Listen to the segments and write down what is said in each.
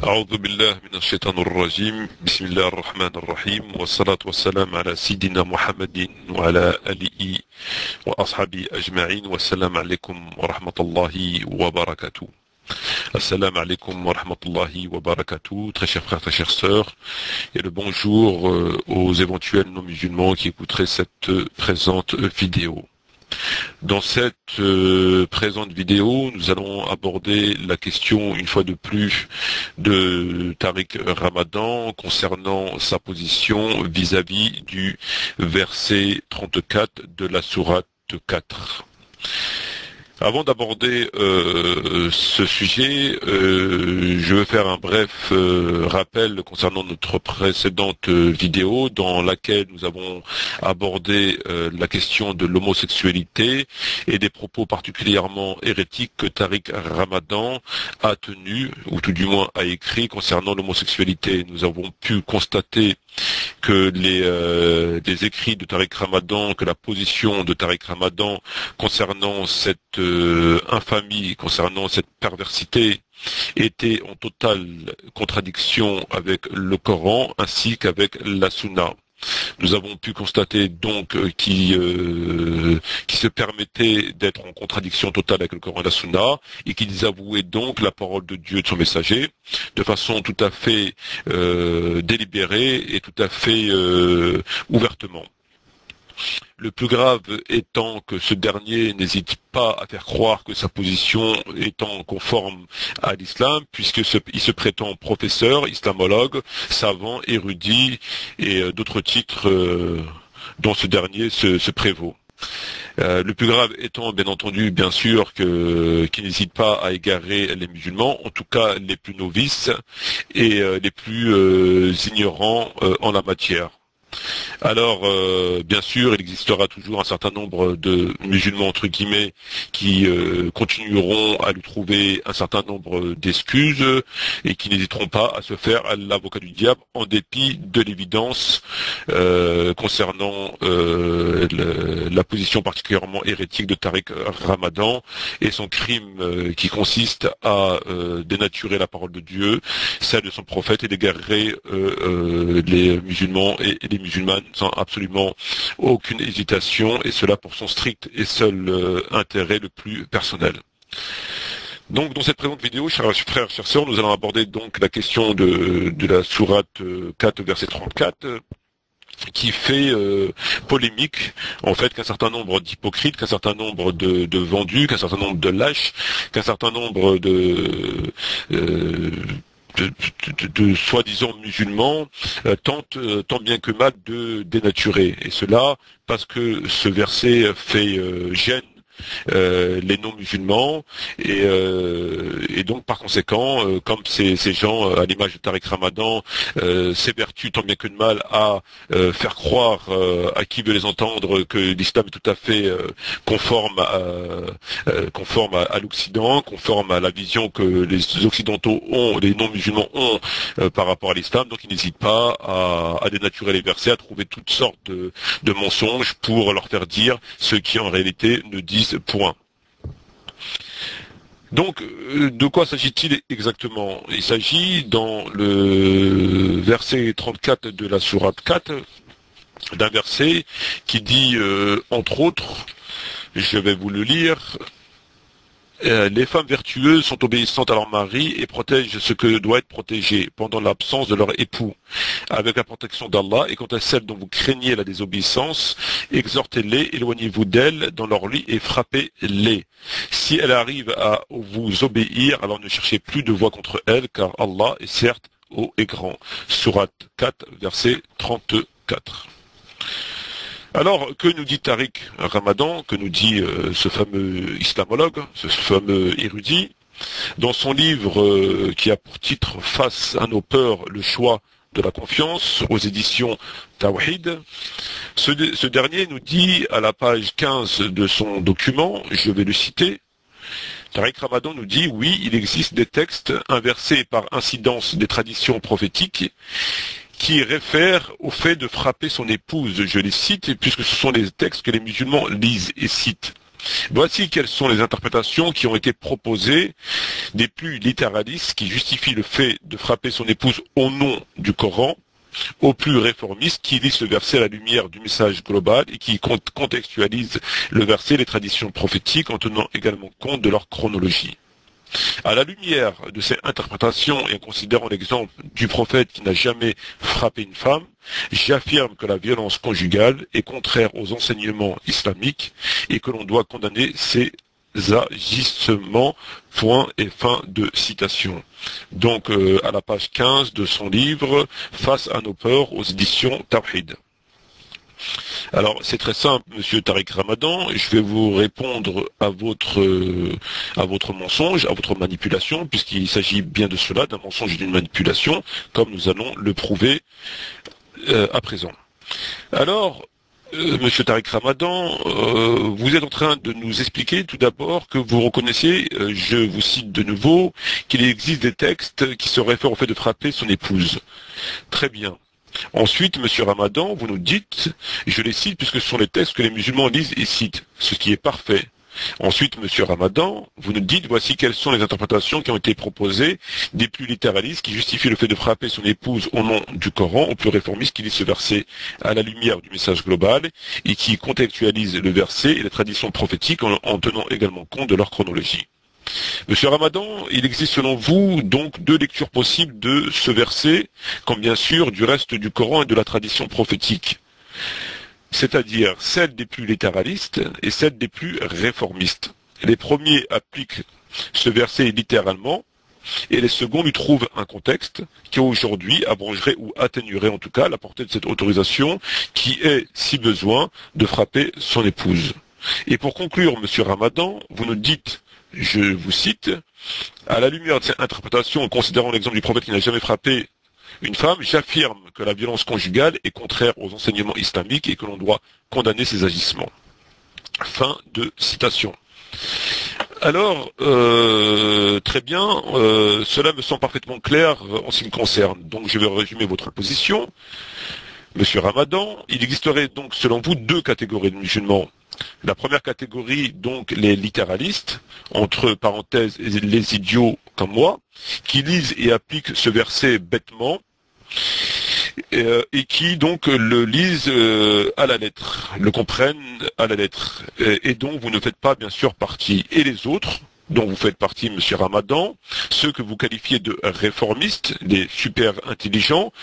أعوذ بالله من الشيطان الرجيم بسم الله الرحمن الرحيم والصلاة والسلام على سيدنا محمد وعلى آله وأصحابه أجمعين والسلام عليكم ورحمة الله وبركاته. Assalamu alaikum wa rahmatullahi wa barakatuh, très chers frères, très chères sœurs, et le bonjour aux éventuels non-musulmans qui écouteraient cette présente vidéo. Dans cette présente vidéo, nous allons aborder la question, une fois de plus, de Tariq Ramadan concernant sa position vis-à-vis du verset 34 de la sourate 4. Avant d'aborder ce sujet, je veux faire un bref rappel concernant notre précédente vidéo dans laquelle nous avons abordé la question de l'homosexualité et des propos particulièrement hérétiques que Tariq Ramadan a tenus, ou tout du moins a écrit concernant l'homosexualité. Nous avons pu constater que les écrits de Tariq Ramadan, que la position de Tariq Ramadan concernant cette infamie, concernant cette perversité, était en totale contradiction avec le Coran ainsi qu'avec la Sunna. Nous avons pu constater donc qui se permettait d'être en contradiction totale avec le Coran et la Sunna et qui désavouait donc la parole de Dieu et de son messager de façon tout à fait délibérée et tout à fait ouvertement. Le plus grave étant que ce dernier n'hésite pas à faire croire que sa position étant conforme à l'islam, puisqu'il se prétend professeur, islamologue, savant, érudit et d'autres titres dont ce dernier se prévaut. Le plus grave étant bien entendu bien sûr qu'il n'hésite pas à égarer les musulmans, en tout cas les plus novices et les plus ignorants en la matière. Alors, bien sûr, il existera toujours un certain nombre de musulmans, entre guillemets, qui continueront à lui trouver un certain nombre d'excuses et qui n'hésiteront pas à se faire l'avocat du diable en dépit de l'évidence concernant la position particulièrement hérétique de Tariq Ramadan et son crime qui consiste à dénaturer la parole de Dieu, celle de son prophète et d'égarer les musulmans et les musulmanes sans absolument aucune hésitation, et cela pour son strict et seul intérêt le plus personnel. Donc dans cette présente vidéo, chers frères, chères sœurs, nous allons aborder donc la question de la sourate 4 verset 34 qui fait polémique, en fait, qu'un certain nombre d'hypocrites, qu'un certain nombre de vendus, qu'un certain nombre de lâches, qu'un certain nombre de soi-disant musulmans tentent tant bien que mal de dénaturer, et cela parce que ce verset fait gêne les non-musulmans et donc par conséquent comme ces gens à l'image de Tariq Ramadan s'évertuent tant bien que de mal à faire croire à qui veut les entendre que l'islam est tout à fait conforme à l'Occident, conforme à la vision que les occidentaux ont, les non-musulmans ont par rapport à l'islam. Donc ils n'hésitent pas à dénaturer les versets, à trouver toutes sortes de mensonges pour leur faire dire ce qui en réalité ne disent point. Donc, de quoi s'agit-il exactement? Il s'agit, dans le verset 34 de la sourate 4, d'un verset qui dit, entre autres, je vais vous le lire, les femmes vertueuses sont obéissantes à leur mari et protègent ce que doit être protégé pendant l'absence de leur époux, avec la protection d'Allah, et quant à celles dont vous craignez la désobéissance, exhortez-les, éloignez-vous d'elles dans leur lit et frappez-les. Si elles arrivent à vous obéir, alors ne cherchez plus de voix contre elles, car Allah est certes haut et grand. Sourate 4, verset 34. Alors, que nous dit Tariq Ramadan, que nous dit ce fameux islamologue, ce fameux érudit, dans son livre qui a pour titre Face à nos peurs, le choix de la confiance, aux éditions Tawhid, ce dernier nous dit à la page 15 de son document, je vais le citer, Tariq Ramadan nous dit, oui, il existe des textes inversés par incidence des traditions prophétiques qui réfère au fait de frapper son épouse. Je les cite, puisque ce sont les textes que les musulmans lisent et citent. Voici quelles sont les interprétations qui ont été proposées des plus littéralistes qui justifient le fait de frapper son épouse au nom du Coran, aux plus réformistes qui lisent le verset à la lumière du message global et qui contextualisent le verset et les traditions prophétiques en tenant également compte de leur chronologie. À la lumière de ces interprétations et en considérant l'exemple du prophète qui n'a jamais frappé une femme, j'affirme que la violence conjugale est contraire aux enseignements islamiques et que l'on doit condamner ces agissements. Point et fin de citation. Donc à la page 15 de son livre Face à nos peurs aux éditions Tawhid. Alors c'est très simple, monsieur Tariq Ramadan, je vais vous répondre à votre mensonge, à votre manipulation, puisqu'il s'agit bien de cela, d'un mensonge et d'une manipulation, comme nous allons le prouver à présent. Alors, monsieur Tariq Ramadan, vous êtes en train de nous expliquer tout d'abord que vous reconnaissez, je vous cite de nouveau, qu'il existe des textes qui se réfèrent au fait de frapper son épouse. Très bien. Ensuite, monsieur Ramadan, vous nous dites, je les cite puisque ce sont les textes que les musulmans lisent et citent, ce qui est parfait. Ensuite, monsieur Ramadan, vous nous dites, voici quelles sont les interprétations qui ont été proposées des plus littéralistes qui justifient le fait de frapper son épouse au nom du Coran, aux plus réformistes qui lisent ce verset à la lumière du message global et qui contextualisent le verset et les traditions prophétiques en tenant également compte de leur chronologie. Monsieur Ramadan, il existe selon vous donc deux lectures possibles de ce verset, comme bien sûr du reste du Coran et de la tradition prophétique, c'est-à-dire celle des plus littéralistes et celle des plus réformistes. Les premiers appliquent ce verset littéralement, et les seconds lui trouvent un contexte qui aujourd'hui abrogerait ou atténuerait en tout cas la portée de cette autorisation qui est, si besoin, de frapper son épouse. Et pour conclure, monsieur Ramadan, vous nous dites, je vous cite, à la lumière de cette interprétation, en considérant l'exemple du prophète qui n'a jamais frappé une femme, j'affirme que la violence conjugale est contraire aux enseignements islamiques et que l'on doit condamner ces agissements. Fin de citation. Alors, très bien, cela me semble parfaitement clair en ce qui me concerne. Donc je vais résumer votre position. Monsieur Ramadan, il existerait donc selon vous deux catégories de musulmans. La première catégorie, donc les littéralistes, entre parenthèses les idiots comme moi, qui lisent et appliquent ce verset bêtement, et qui donc le lisent à la lettre, le comprennent à la lettre, et dont vous ne faites pas bien sûr partie. Et les autres, dont vous faites partie, monsieur Ramadan, ceux que vous qualifiez de réformistes, les super intelligents,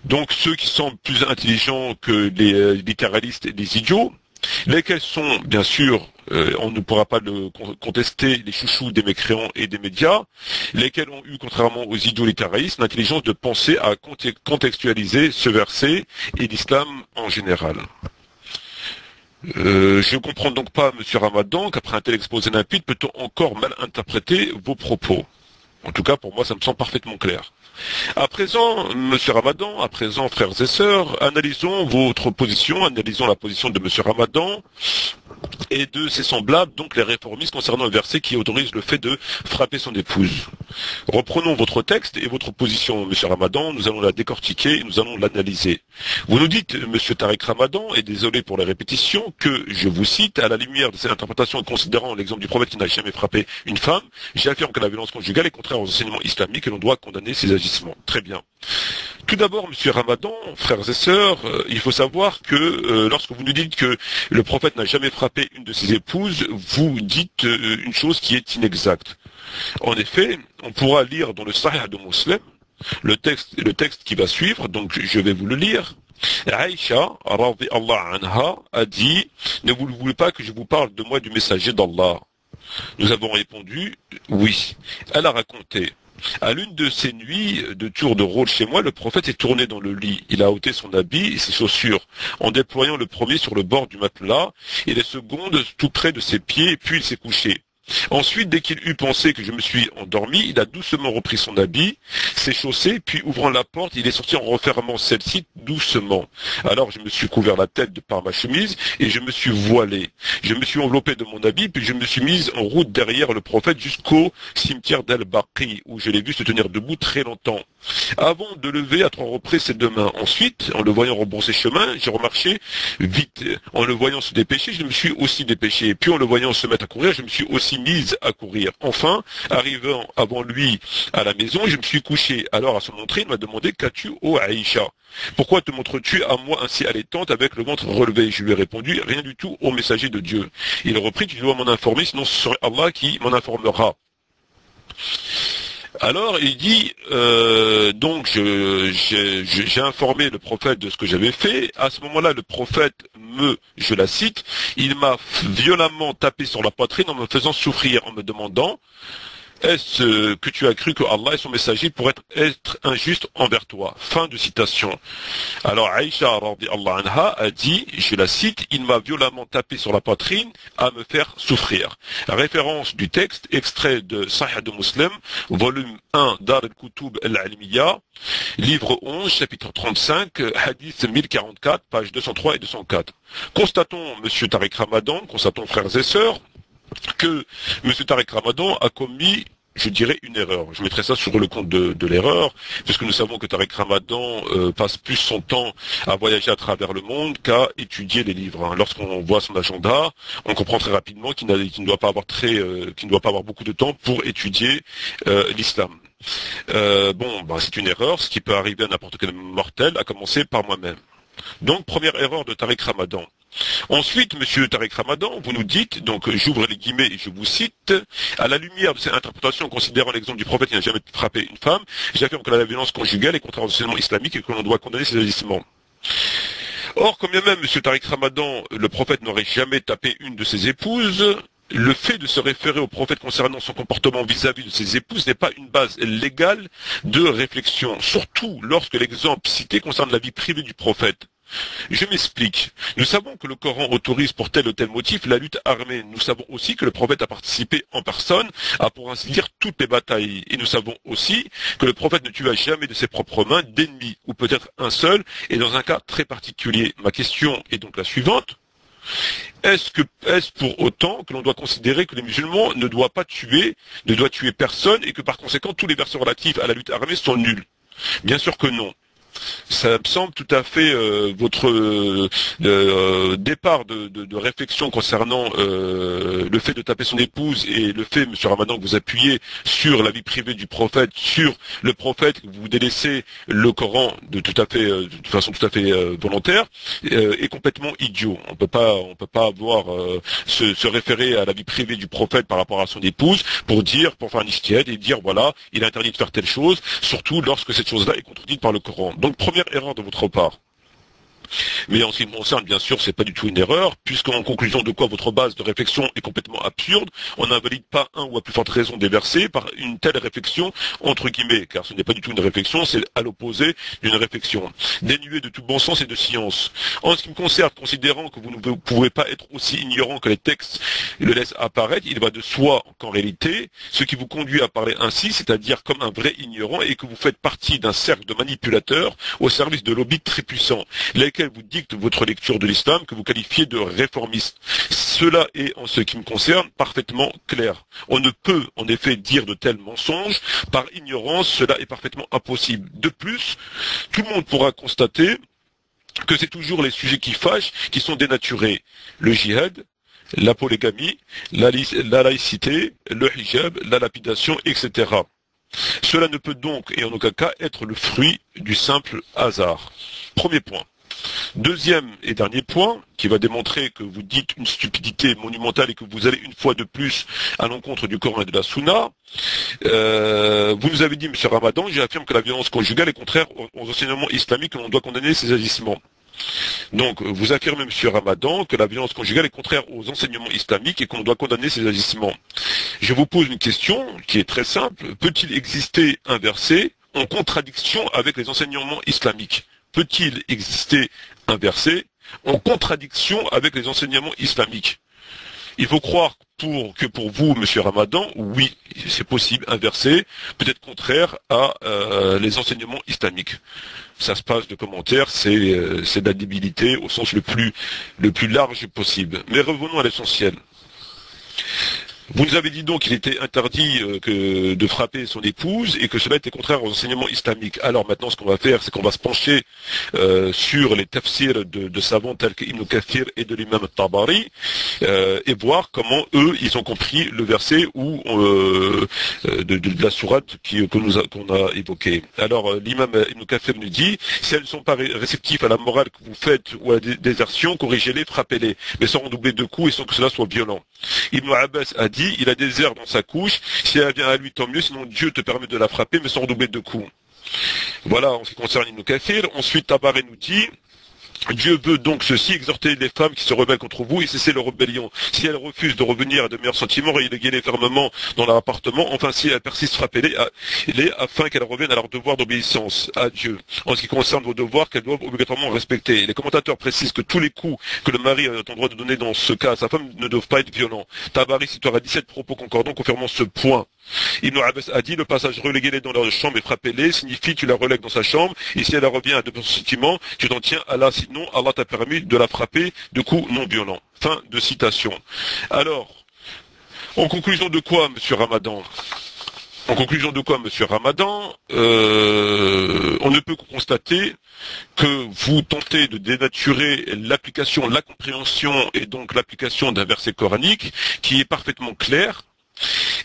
donc ceux qui sont plus intelligents que les littéralistes et les idiots, lesquels sont, bien sûr, on ne pourra pas le contester, les chouchous des mécréants et des médias, lesquels ont eu, contrairement aux idiots littéralistes, l'intelligence de penser à contextualiser ce verset et l'islam en général. Je ne comprends donc pas, monsieur Ramadan, qu'après un tel exposé limpide, peut-on encore mal interpréter vos propos. En tout cas, pour moi, ça me semble parfaitement clair. À présent, monsieur Ramadan, à présent, frères et sœurs, analysons votre position, analysons la position de monsieur Ramadan et de ses semblables, donc les réformistes, concernant le verset qui autorise le fait de frapper son épouse. Reprenons votre texte et votre position, monsieur Ramadan, nous allons la décortiquer et nous allons l'analyser. Vous nous dites, monsieur Tariq Ramadan, et désolé pour les répétitions, que, je vous cite, à la lumière de cette interprétation et considérant l'exemple du prophète qui n'a jamais frappé une femme, j'affirme que la violence conjugale est contraire aux enseignements islamiques et l'on doit condamner ces agissements. Très bien. Tout d'abord, monsieur Ramadan, frères et sœurs, il faut savoir que lorsque vous nous dites que le prophète n'a jamais frappé une de ses épouses, vous dites une chose qui est inexacte. En effet, on pourra lire dans le Sahih de Muslim, le texte qui va suivre, donc je vais vous le lire. Aïcha, radiyallahu anha, a dit, ne vous voulez pas que je vous parle de moi du messager d'Allah? Nous avons répondu, oui. Elle a raconté. À l'une de ces nuits de tour de rôle chez moi, le prophète est tourné dans le lit. Il a ôté son habit et ses chaussures, en déployant le premier sur le bord du matelas et les secondes tout près de ses pieds, puis il s'est couché. Ensuite, dès qu'il eut pensé que je me suis endormi, il a doucement repris son habit, s'est chaussé, puis ouvrant la porte, il est sorti en refermant celle-ci doucement. Alors je me suis couvert la tête par ma chemise et je me suis voilé. Je me suis enveloppé de mon habit, puis je me suis mise en route derrière le prophète jusqu'au cimetière d'Al-Baqi, où je l'ai vu se tenir debout très longtemps. avant de lever à 3 reprises ses 2 mains. Ensuite, en le voyant rebrousser chemin, j'ai remarché vite. En le voyant se dépêcher, je me suis aussi dépêché. Puis en le voyant se mettre à courir, je me suis aussi mise à courir. Enfin, arrivant avant lui à la maison, je me suis couché. Alors à son entrée, il m'a demandé: qu'as-tu, ô Aïcha? Pourquoi te montres-tu à moi ainsi allaitante avec le ventre relevé? Je lui ai répondu: rien du tout, ô messager de Dieu. Il reprit: tu dois m'en informer, sinon ce serait Allah qui m'en informera. Alors il dit, donc j'ai informé le prophète de ce que j'avais fait. À ce moment-là, le prophète je la cite, il m'a violemment tapé sur la poitrine en me faisant souffrir, en me demandant: est-ce que tu as cru que Allah et son messager pourraient être injustes envers toi? Fin de citation. Alors Aïcha radhiyallahu anha a dit, je la cite: il m'a violemment tapé sur la poitrine à me faire souffrir. La référence du texte, extrait de Sahih de Muslim, volume 1, Dar al-Kutub al-Almiya, livre 11, chapitre 35, hadith 1044, pages 203 et 204. Constatons, monsieur Tariq Ramadan, constatons, frères et sœurs, que M. Tariq Ramadan a commis, je dirais, une erreur. Je mettrai ça sur le compte de l'erreur, puisque nous savons que Tariq Ramadan passe plus son temps à voyager à travers le monde qu'à étudier les livres. Lorsqu'on voit son agenda, on comprend très rapidement qu'il ne doit pas avoir beaucoup de temps pour étudier l'islam. C'est une erreur, ce qui peut arriver à n'importe quel mortel, à commencer par moi-même. Donc, première erreur de Tariq Ramadan. Ensuite, monsieur Tariq Ramadan, vous nous dites, donc j'ouvre les guillemets et je vous cite: à la lumière de cette interprétation, considérant l'exemple du prophète qui n'a jamais frappé une femme, j'affirme que la violence conjugale est contraire aux enseignements islamiques et que l'on doit condamner ces agissements. Or, comme bien même monsieur Tariq Ramadan, le prophète n'aurait jamais tapé une de ses épouses, le fait de se référer au prophète concernant son comportement vis-à-vis de ses épouses n'est pas une base légale de réflexion, surtout lorsque l'exemple cité concerne la vie privée du prophète. Je m'explique. Nous savons que le Coran autorise pour tel ou tel motif la lutte armée. Nous savons aussi que le prophète a participé en personne à, pour ainsi dire, toutes les batailles. Et nous savons aussi que le prophète ne tua jamais de ses propres mains d'ennemis, ou peut-être un seul, et dans un cas très particulier. Ma question est donc la suivante. Est-ce pour autant que l'on doit considérer que les musulmans ne doivent tuer personne, et que par conséquent tous les versets relatifs à la lutte armée sont nuls? Bien sûr que non. Ça me semble tout à fait votre départ de réflexion concernant le fait de taper son épouse et le fait, monsieur Ramadan, que vous appuyez sur la vie privée du prophète, sur le prophète, que vous délaissez le Coran de façon tout à fait volontaire, est complètement idiot. On peut pas avoir se référer à la vie privée du prophète par rapport à son épouse pour faire un ijtihad et dire voilà, il est interdit de faire telle chose, surtout lorsque cette chose-là est contredite par le Coran. Donc première erreur de votre part. Mais en ce qui me concerne, bien sûr, c'est pas du tout une erreur, puisqu'en conclusion de quoi votre base de réflexion est complètement absurde, on n'invalide pas un ou à plus forte raison des versets par une telle réflexion, entre guillemets, car ce n'est pas du tout une réflexion, c'est à l'opposé d'une réflexion, dénuée de tout bon sens et de science. En ce qui me concerne, considérant que vous ne pouvez pas être aussi ignorant que les textes le laissent apparaître, il va de soi qu'en réalité, ce qui vous conduit à parler ainsi, c'est-à-dire comme un vrai ignorant, et que vous faites partie d'un cercle de manipulateurs au service de lobbies très puissants, lesquels vous dictent votre lecture de l'islam que vous qualifiez de réformiste. Cela est, en ce qui me concerne, parfaitement clair. On ne peut, en effet, dire de tels mensonges par ignorance, cela est parfaitement impossible. De plus, tout le monde pourra constater que c'est toujours les sujets qui fâchent qui sont dénaturés. Le djihad, la polygamie, la laïcité, le hijab, la lapidation, etc. Cela ne peut donc, et en aucun cas, être le fruit du simple hasard. Premier point. Deuxième et dernier point, qui va démontrer que vous dites une stupidité monumentale et que vous allez une fois de plus à l'encontre du Coran et de la Sunna. Vous nous avez dit, monsieur Ramadan, j'affirme que la violence conjugale est contraire aux enseignements islamiques et l'on doit condamner ces agissements. Donc, vous affirmez, monsieur Ramadan, que la violence conjugale est contraire aux enseignements islamiques et qu'on doit condamner ces agissements. Je vous pose une question qui est très simple. Peut-il exister un verset en contradiction avec les enseignements islamiques? Peut-il exister un verset en contradiction avec les enseignements islamiques? Il faut croire que pour vous, monsieur Ramadan, oui, c'est possible, un verset peut-être contraire à les enseignements islamiques. Ça se passe de commentaires, c'est de la débilité au sens le plus large possible. Mais revenons à l'essentiel. Vous nous avez dit donc qu'il était interdit de frapper son épouse et que cela était contraire aux enseignements islamiques. Alors maintenant, ce qu'on va faire, c'est qu'on va se pencher sur les tafsirs de savants tels que Ibn Kathir et de l'imam Tabari et voir comment eux, ils ont compris le verset de la sourate qu'on a évoqué. Alors l'imam Ibn Kathir nous dit, si elles ne sont pas réceptives à la morale que vous faites ou à la désertion, corrigez-les, frappez-les, mais sans redoubler de coups et sans que cela soit violent. Ibn Abbas a dit, il a des airs dans sa couche, si elle vient à lui tant mieux, sinon Dieu te permet de la frapper mais sans redoubler de coups. Voilà en ce qui concerne Ibn Kathir. Ensuite Tabaré nous dit, Dieu veut donc ceci, exhorter les femmes qui se rebellent contre vous et cesser leur rébellion. Si elles refusent de revenir à de meilleurs sentiments, reléguez-les fermement dans leur appartement. Enfin, si elles persistent, frappez-les afin qu'elles reviennent à leur devoir d'obéissance à Dieu. En ce qui concerne vos devoirs, qu'elles doivent obligatoirement respecter. Les commentateurs précisent que tous les coups que le mari a le droit de donner dans ce cas à sa femme ne doivent pas être violents. Tabari citera 17 propos concordants confirmant ce point. Ibn Abbas a dit, le passage reléguez-les dans leur chambre et frappez-les signifie tu la relègues dans sa chambre et si elle revient à de bons sentiments, tu t'en tiens à Allah, sinon Allah t'a permis de la frapper de coups non violents. Fin de citation. Alors, en conclusion de quoi, monsieur Ramadan? En conclusion de quoi, monsieur Ramadan, on ne peut que constater que vous tentez de dénaturer l'application, la compréhension et donc l'application d'un verset coranique qui est parfaitement clair,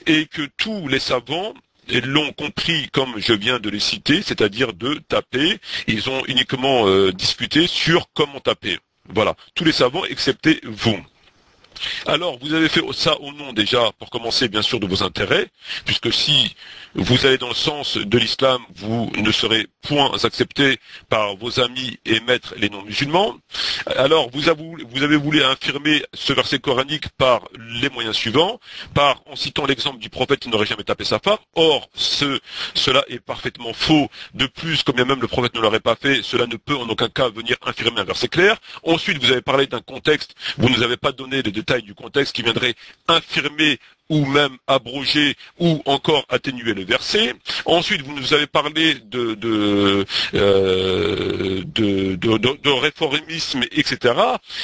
et que tous les savants l'ont compris comme je viens de les citer, c'est-à-dire de taper. Ils ont uniquement discuté sur comment taper. Voilà, tous les savants excepté vous. Alors, vous avez fait ça au nom déjà, pour commencer bien sûr, de vos intérêts, puisque si vous allez dans le sens de l'islam, vous ne serez point accepté par vos amis et maîtres les non-musulmans. Alors, vous avez voulu infirmer ce verset coranique par les moyens suivants, en citant l'exemple du prophète qui n'aurait jamais tapé sa femme. Or, cela est parfaitement faux. De plus, comme bien même le prophète ne l'aurait pas fait, cela ne peut en aucun cas venir infirmer un verset clair. Ensuite, vous avez parlé d'un contexte, vous ne nous avez pas donné les détails du contexte qui viendrait infirmer ou même abroger ou encore atténuer le verset. Ensuite, vous nous avez parlé de réformisme, etc.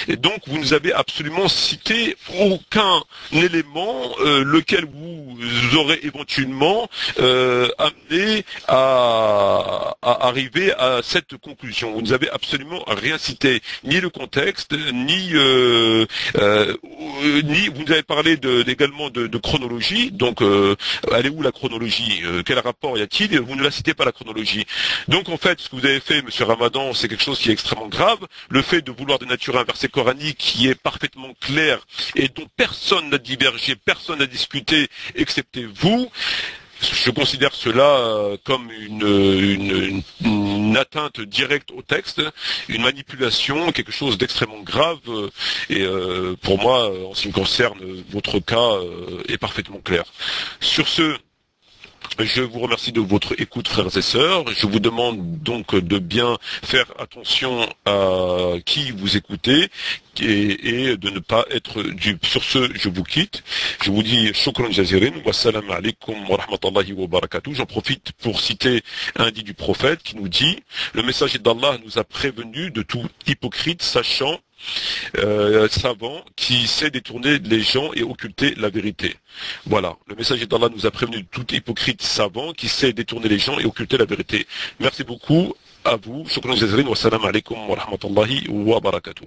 Et donc, vous nous avez absolument cité aucun élément lequel vous aurez éventuellement amené à arriver à cette conclusion. Vous nous avez absolument rien cité, ni le contexte, ni vous nous avez parlé également de chronologie. Donc, elle est où la chronologie? Quel rapport y a-t-il? Vous ne la citez pas, la chronologie. Donc, en fait, ce que vous avez fait, monsieur Ramadan, c'est quelque chose qui est extrêmement grave. Le fait de vouloir dénaturer un verset coranique qui est parfaitement clair et dont personne n'a divergé, personne n'a discuté, excepté vous. Je considère cela comme une atteinte directe au texte, une manipulation, quelque chose d'extrêmement grave. Et pour moi, en ce qui me concerne, votre cas est parfaitement clair. Sur ce, je vous remercie de votre écoute, frères et sœurs. Je vous demande donc de bien faire attention à qui vous écoutez et de ne pas être dupe. Sur ce, je vous quitte. Je vous dis shukran jazirin, wassalamu alaikum wa rahmatullahi wa barakatuh. J'en profite pour citer un dit du prophète qui nous dit: le messager d'Allah nous a prévenus de tout hypocrite, sachant savant qui sait détourner les gens et occulter la vérité. Voilà, le messager d'Allah nous a prévenu de tout hypocrite savant qui sait détourner les gens et occulter la vérité. Merci beaucoup à vous. Shukran jazirin, wassalamu alaikum wa rahmatullahi wa barakatuh.